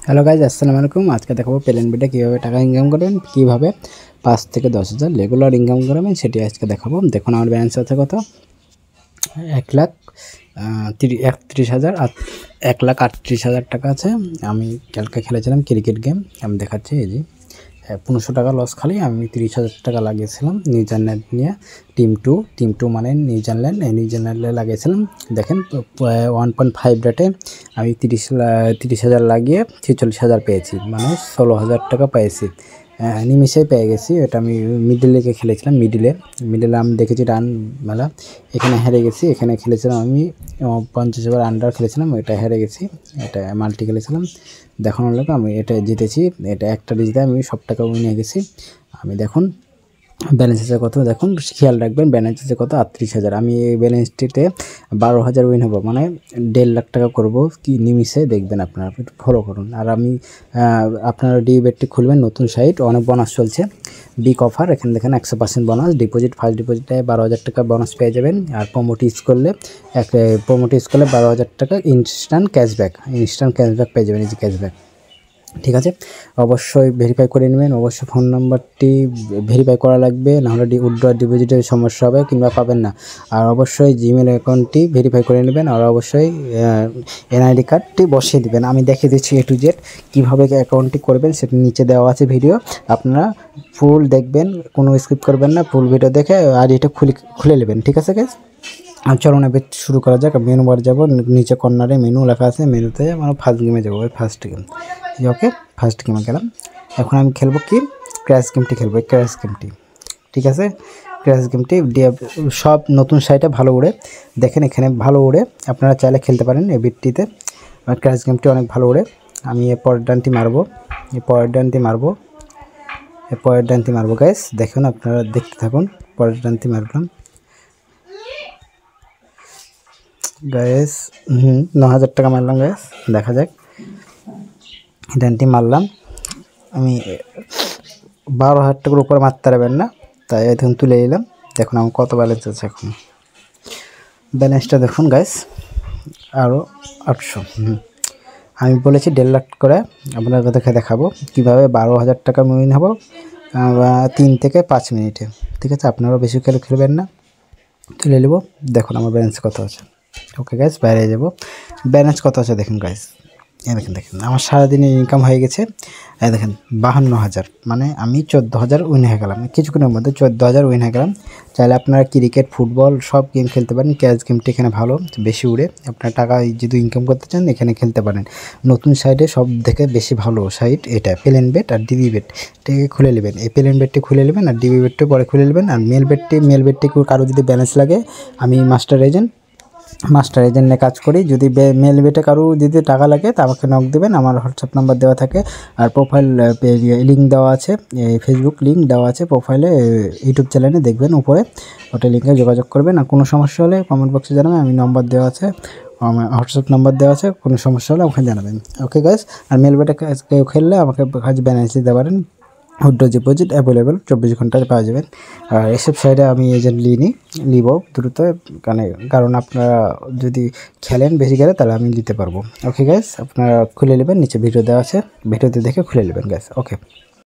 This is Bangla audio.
হ্যালো গাইজ, আসসালামু আলাইকুম। আজকে দেখাবো প্লেন বিটে কীভাবে টাকা ইনকাম করবেন, কীভাবে 5 থেকে 10,000 রেগুলার ইনকাম করবেন সেটি আজকে দেখাবো। দেখুন আমার ব্যালেন্স আছে কত, 1,31,000 আর 1,38,000 টাকা আছে। আমি কালকে খেলেছিলাম ক্রিকেট গেম, আমি দেখাচ্ছি। এই যে 1500 টাকা লস, খালি আমি 30,000 টাকা লাগিয়েছিলাম নিউজিল্যান্ড নিয়ে। টিম টু মানে নিউজিল্যান্ড, এই নিউজিল্যান্ডে লাগিয়েছিলাম। দেখেন 1.5 রেটে আমি 30,000 লাগিয়ে 46,000 পেয়েছি, মানে 16,000 টাকা পেয়েছি। নিমিশেই পেয়ে গেছি। এটা আমি মিডিলে খেলেছিলাম। মিডিলে আমি দেখেছি রান মেলা, এখানে হেরে গেছি। এখানে খেলেছিলাম আমি 50 ওভার আন্ডার খেলেছিলাম, এটা হেরে গেছি। এটা মাল্টি খেলেছিলাম, দেখানোর লোক আমি এটা জিতেছি। এটা একটা জিতে আমি সব টাকা নিয়ে গেছি। আমি দেখুন ব্যালেন্স আছে কত, দেখুন খেয়াল রাখবেন ব্যালেন্স আছে কত, 38,000। আমি এই ব্যালেন্সটিতে 12,000 উইন হবো, মানে 1.5 লাখ টাকা করবো কি নিমিশে, দেখবেন আপনারা একটু ফলো করুন। আর আমি আপনারা বেটটি খুলবেন, নতুন সাইট, অনেক বোনাস চলছে, বিগ অফার। এখানে দেখেন 100% বোনাস ডিপোজিট, ফার্স্ট ডিপোজিটে 12,000 টাকা বোনাস পেয়ে যাবেন। আর প্রমোট ইউজ করলে 12,000 টাকা ইনস্ট্যান্ট ক্যাশব্যাক পেয়ে যাবেন, এই যে ক্যাশব্যাক। ঠিক আছে, অবশ্যই ভেরিফাই করে নেবেন। অবশ্যই ফোন নাম্বারটি ভেরিফাই করা লাগবে, নাহলে উইথড্র ডিপোজিটের সমস্যা হবে কিংবা পাবেন না। আর অবশ্যই জিমেল অ্যাকাউন্টটি ভেরিফাই করে নেবেন। আর অবশ্যই এনআইডি কার্ডটি বসিয়ে দেবেন। আমি দেখিয়ে দিচ্ছি A to Z কীভাবে অ্যাকাউন্টটি করবেন, সেটা নিচে দেওয়া আছে ভিডিও, আপনারা ফুল দেখবেন, কোনো স্কিপ করবেন না। ফুল ভিডিও দেখে আর এটা খুলে নেবেন। ঠিক আছে গাইস, আর চলুন এবার শুরু করা যাক। মেনু বার যাবো, নিচে কর্নারে মেনু লেখা আছে, মেনুতে আমরা ফার্স্ট গেমে যাবো। ফার্স্ট গেম, ওকে, ফার্স্ট গেমে গেলাম। এখন আমি খেলবো কি, ক্র্যাশ গেমটি খেলবো, ক্র্যাশ গেমটি। ঠিক আছে, ক্র্যাশ গেমটি সব নতুন সাইটে ভালো উড়ে, দেখেন এখানে ভালো উড়ে, আপনারা চাইলে খেলতে পারেন এই বিটটিতে। ক্র্যাশ গেমটি অনেক ভালো উড়ে। আমি এর পরের ডানটি মারবো, পরের ডানটি মারবো গাইস, দেখুন আপনারা দেখতে থাকুন। পরের ডানটি মারলাম গাইস, 9,000 টাকা মারলাম গাইস, দেখা যাক। ডানটি মারলাম আমি, 12,000 টাকার উপরে মারতে পারবেন না, তাই এখন তুলে নিলাম। দেখুন আমার কত ব্যালেন্স আছে এখন, ব্যালেন্সটা দেখুন গাইস, আরও 800। আমি বলেছি 1.5 লাখ করে, আপনাদেরকে দেখাবো কীভাবে 12,000 টাকা উইন হবো 3 থেকে 5 মিনিটে। ঠিক আছে, আপনারাও বেশি খেলবেন না, তুলে নেবো। দেখুন আমার ব্যালেন্স কত আছে। ওকে গাইস, বাইরে যাবো, ব্যালেন্স কত আছে দেখুন গাইস। দেখেন আমার সারাদিনের ইনকাম হয়ে গেছে, দেখেন 52,000, মানে আমি 14,000 উইন হয়ে গেলাম কিছুক্ষণের মধ্যে, 14,000 উইন হয়ে গেলাম। চাইলে আপনারা ক্রিকেট, ফুটবল সব গেম খেলতে পারেন। ক্যাশ গেমটি এখানে ভালো, বেশি উড়ে, আপনার টাকা যদি ইনকাম করতে চান এখানে খেলতে পারেন। নতুন সাইটে সব থেকে বেশি ভালো সাইট এটা, প্লেন বেট আর ডিবি বেট, এটাকে খুলে নেবেন। এই প্লেন বেটটি খুলে নেবেন আর ডিবি বেটটি পরে খুলে নেবেন। আর মেল বেটটি কারো যদি ব্যালেন্স লাগে, আমি মাস্টার এজেন্ট নিয়ে কাজ করি। যদি মেল বেটে কারো যদি টাকা লাগে তা আমাকে নক দেবেন, আমার হোয়াটসঅ্যাপ নাম্বার দেওয়া থাকে। আর প্রোফাইল লিঙ্ক দেওয়া আছে, ফেসবুক লিঙ্ক দেওয়া আছে প্রোফাইলে, ইউটিউব চ্যানেলে দেখবেন উপরে, ওটা লিঙ্কে যোগাযোগ করবেন। আর কোনো সমস্যা হলে কমেন্ট বক্সে জানাবেন, আমি নম্বর দেওয়া আছে, আমার হোয়াটসঅ্যাপ নাম্বার দেওয়া আছে, কোনো সমস্যা হলে ওখানে জানাবেন। ওকে গাইস, আর মেল বেটে কেউ খেললে আমাকে কাজ ব্যালেন্স দিতে পারেন। উইথড্র ডিপোজিট অ্যাভেলেবেল 24 ঘন্টায় পাওয়া যাবেন। আর এসব সাইডে আমি এজেন্ট নিব দ্রুত, কারণ আপনারা যদি খেলেন বেশি গেলে তাহলে আমি দিতে পারবো। ওকে গাইস, আপনারা খুলে নেবেন, নিচে ভিডিও দেওয়া আছে, ভিডিওতে দেখে খুলে নেবেন গাইস। ওকে।